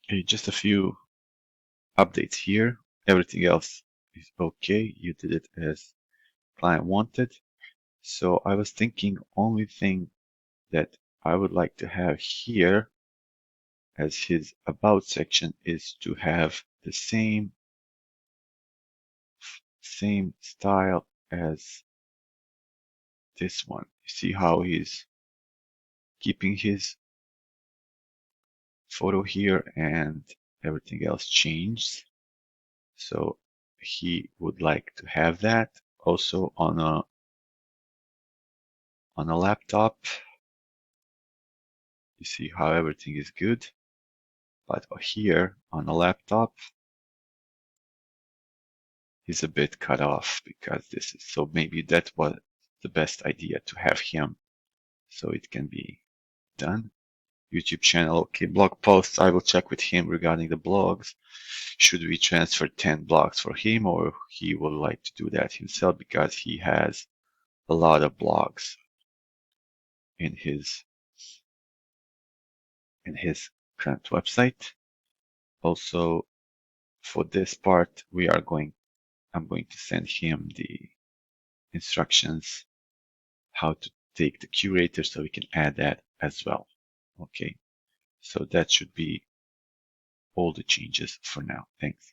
Okay, just a few updates here. Everything else is okay. You did it as client wanted. So I was thinking only thing that I would like to have here as his about section is to have the same style as this one. You see how he's keeping his photo here and everything else changed. So he would like to have that also on a laptop. You see how everything is good, but here on a laptop he's a bit cut off because this is so maybe that was the best idea to have him so it can be done. YouTube channel, okay, blog posts, I will check with him regarding the blogs. Should we transfer 10 blogs for him or he would like to do that himself because he has a lot of blogs in his current website. Also, for this part, I'm going to send him the instructions how to take the curator so we can add that as well. Okay, so that should be all the changes for now. Thanks.